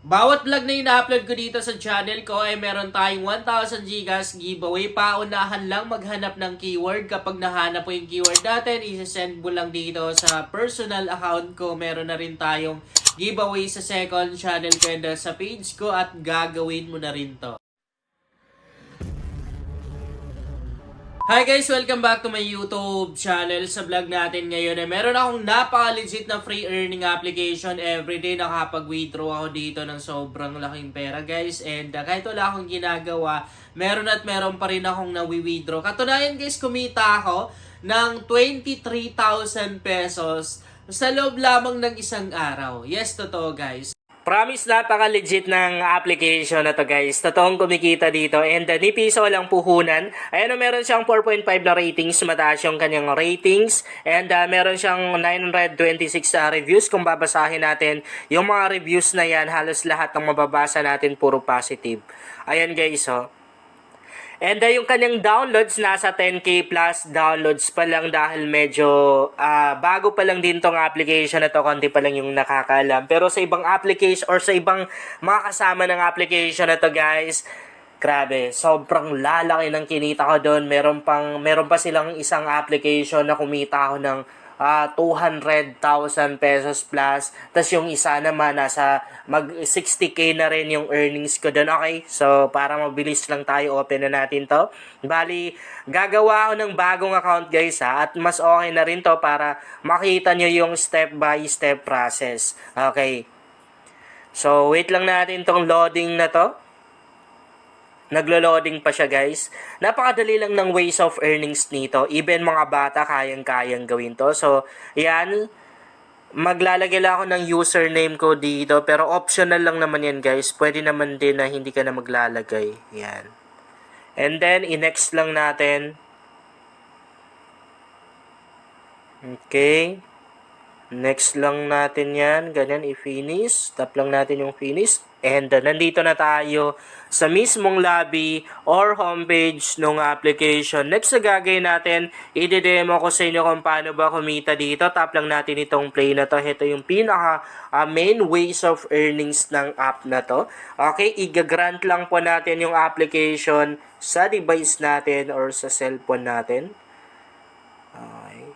Bawat vlog na ina-upload ko dito sa channel ko ay meron tayong 1,000 Gcash giveaway. Paunahan lang maghanap ng keyword. Kapag nahanap mo yung keyword natin, isi-send mo lang dito sa personal account ko. Meron na rin tayong giveaway sa second channel ko and sa page ko at gagawin mo na rin to. Hi guys! Welcome back to my YouTube channel. Sa vlog natin ngayon ay meron akong napaka-legit na free earning application. Everyday nakapag-withdraw ako dito ng sobrang laking pera guys. And kahit wala akong ginagawa, meron pa rin akong nawi-withdraw. Katunayan guys, kumita ako ng 23,000 pesos sa loob lamang ng isang araw. Yes, totoo guys. Promise, napaka-legit ng application na to guys. Totoong kumikita dito. And ni piso lang puhunan. Ayan, meron siyang 4.5 na ratings. Mataas yung kanyang ratings. And meron siyang 926 reviews. Kung babasahin natin yung mga reviews na yan, halos lahat ng mababasa natin puro positive. Ayan guys, oh. And yung kanyang downloads, nasa 10k plus downloads pa lang dahil medyo bago pa lang din tong application na to, konti pa lang yung nakakaalam. Pero sa ibang application or sa ibang mga kasama ng application na to guys, grabe, sobrang lalaki ng kinita ko doon. Meron pa silang isang application na kumita ako ng 200,000 pesos plus. Tapos yung isa naman, nasa mag 60k na rin yung earnings ko doon. Okay, so para mabilis lang tayo, open na natin to. Bali, gagawa ako ng bagong account guys at mas okay na rin to para makita nyo yung step by step process. Okay, so wait lang natin tong loading na to. Naglo-loading pa siya guys. Napakadali lang ng ways of earnings nito. Even mga bata kayang-kayang gawin to. So, yan. Maglalagay lang ako ng username ko dito. Pero optional lang naman yan guys. Pwede naman din na hindi ka na maglalagay. Yan. And then, i-next lang natin. Okay. Next lang natin yan. Ganyan, i-finish. Tap lang natin yung finish. And nandito na tayo sa mismong lobby or homepage ng application. Next na gagawin natin, i-demo ko sa inyo kung paano ba kumita dito. Tap lang natin itong play na to. Ito yung pinaka main ways of earnings ng app na to. Okay, i-grant lang po natin yung application sa device natin or sa cellphone natin. Okay.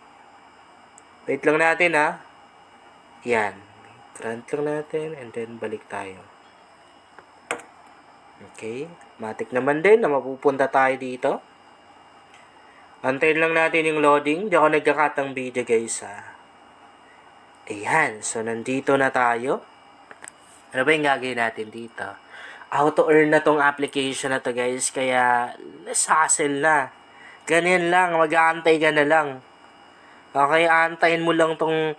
Wait lang natin ha. Yan. Grant lang natin and then balik tayo. Okay. Matik naman din na mapupunta tayo dito. Antayin lang natin yung loading. Di ako nagkakat ng video guys ha. Ayan. So nandito na tayo. Ano ba yung gagawin natin dito? Auto earn na tong application na to guys. Kaya less hassle na. Ganyan lang. Mag-aantay ka na lang. Okay. Aantayin mo lang tong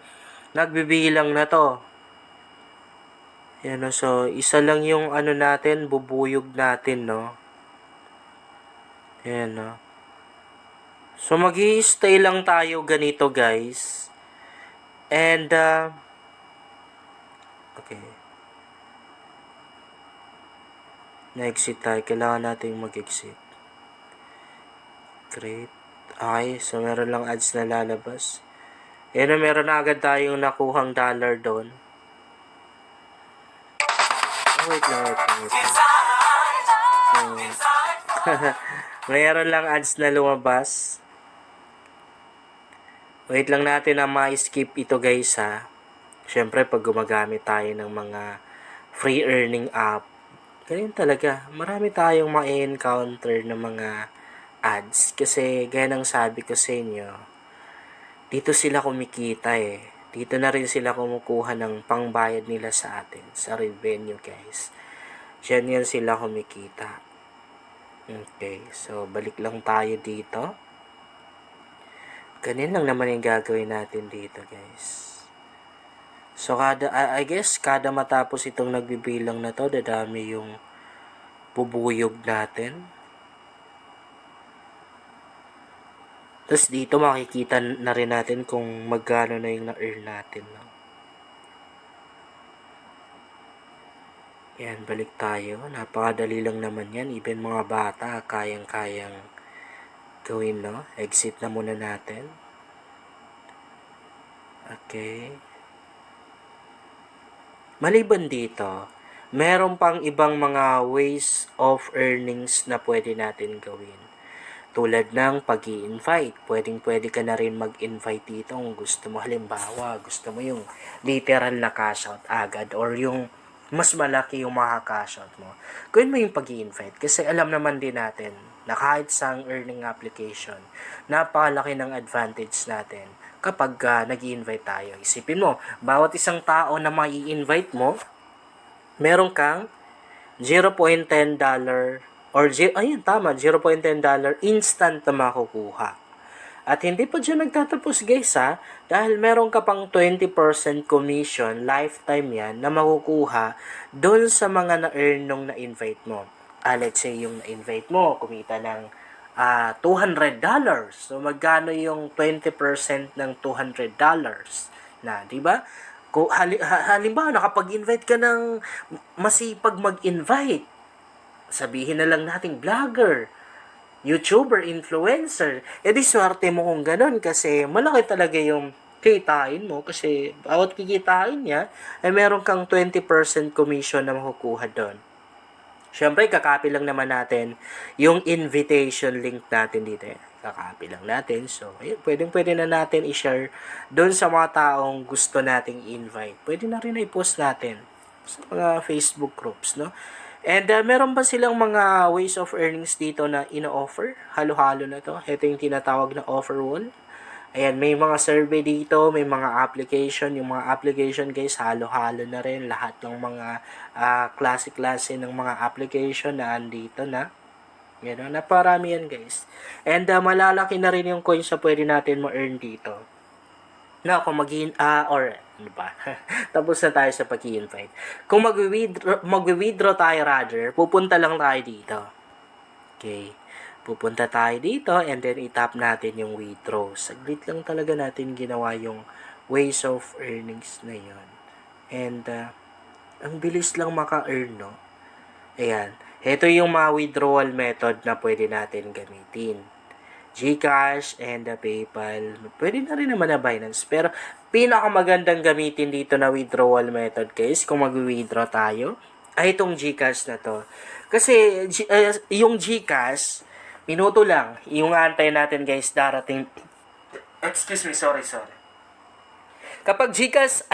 nagbibilang na to. Yan, no? So, isa lang yung ano natin, bubuyog natin, no? Yan, no? So, mag-i-stay lang tayo ganito, guys. And, okay. Na-exit tayo. Kailangan natin mag-exit. Great. Okay, so meron lang ads na lalabas. Yan, no? Meron na agad tayong nakuhang dollar doon. Wait lang. So, mayroon lang ads na lumabas. Wait lang natin na ma-skip ito guys ha. Siyempre pag gumagamit tayo ng mga free earning app, ganyan talaga. Marami tayong ma-encounter ng mga ads. Kasi gaya ng sabi ko sa inyo, dito sila kumikita eh. Dito na rin sila kumukuha ng pangbayad nila sa atin, sa revenue guys. Diyan yan sila kumikita. Okay, so balik lang tayo dito. Ganyan lang naman yung gagawin natin dito guys. So I guess kada matapos itong nagbibilang na to, dadami yung bubuyog natin. Tapos dito makikita na rin natin kung magkano na yung na-earn natin. No? Yan, balik tayo. Napakadali lang naman yan. Even mga bata, kayang-kayang gawin, no? Exit na muna natin. Okay. Maliban dito, meron pang ibang mga ways of earnings na pwede natin gawin. Tulad ng pag-i-invite. Pwede ka na rin mag-invite dito kung gusto mo. Halimbawa, gusto mo yung literal na cash out agad or yung mas malaki yung maka-cash out mo. Gawin mo yung pag-i-invite kasi alam naman din natin na kahit sa earning application, napakalaki ng advantage natin kapag nag-i-invite tayo. Isipin mo, bawat isang tao na mai-invite mo, meron kang $0.10 or ayun tama, $0.10 instant na makukuha. At hindi pa dyan nagtatapos guys dahil meron ka pang 20% commission, lifetime yan, na makukuha doon sa mga na-earn nung na-invite mo. Let's say yung na-invite mo, kumita ng $200. So magkano yung 20% ng $200 na, di ba? Kung halimbawa nakapag-invite ka ng masipag mag-invite, sabihin na lang nating vlogger, YouTuber, influencer, edi swerte mo kung ganun kasi malaki talaga yung kitain mo kasi bawat kikitain niya ay meron kang 20% commission na makukuha doon. Siyempre, kakopy lang naman natin yung invitation link natin dito. Kakopy lang natin. So, ayun, pwede na natin i-share doon sa mga taong gusto nating invite. Pwede na rin i-post natin sa mga Facebook groups, no? And meron ba silang mga ways of earnings dito na ino-offer? Halo-halo na to. Ito yung tinatawag na offer wall. Ayan, may mga survey dito, may mga application. Yung mga application guys, halo-halo na rin. Lahat ng mga klase-klase ng mga application na andito na. Yan, naparami yan guys. And malalaki na rin yung coins na pwede natin ma-earn dito. Na kung ano ba? Tapos na tayo sa pag-i-invite. Kung mag-withdraw tayo rather, pupunta lang tayo dito. Okay. Pupunta tayo dito and then itap natin yung withdraw. Saglit lang talaga natin ginawa yung ways of earnings na yon. And ang bilis lang maka-earn, no? Ayan. Ito yung mga withdrawal method na pwede natin gamitin. GCash and PayPal. Pwede na rin naman na Binance. Pero pinakamagandang gamitin dito na withdrawal method guys, kung mag-withdraw tayo, ay itong GCash na to. Kasi yung GCash, minuto lang. Yung antay natin guys, darating. Excuse me, sorry. Kapag GCash,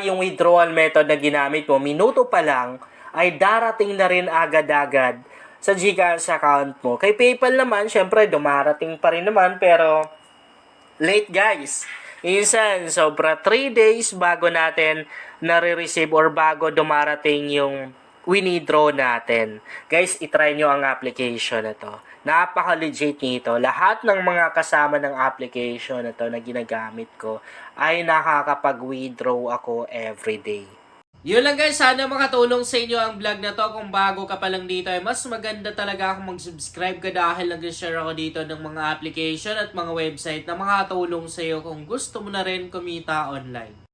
yung withdrawal method na ginamit mo, minuto pa lang, ay darating na rin agad-agad sa GCash account mo. Kay PayPal naman, syempre, dumarating pa rin naman, pero late guys. Minsan, sobra 3 days bago natin nare-receive or bago dumarating yung winidraw natin. Guys, itry nyo ang application na to. Napaka-legit nito. Lahat ng mga kasama ng application na to na ginagamit ko ay nakakapag-withdraw ako everyday. Yun lang guys, sana makatulong sa inyo ang vlog na to. Kung bago ka pa lang dito ay mas maganda talaga kung mag-subscribe ka dahil nag-share ako dito ng mga application at mga website na makatulong sa iyo kung gusto mo na rin kumita online.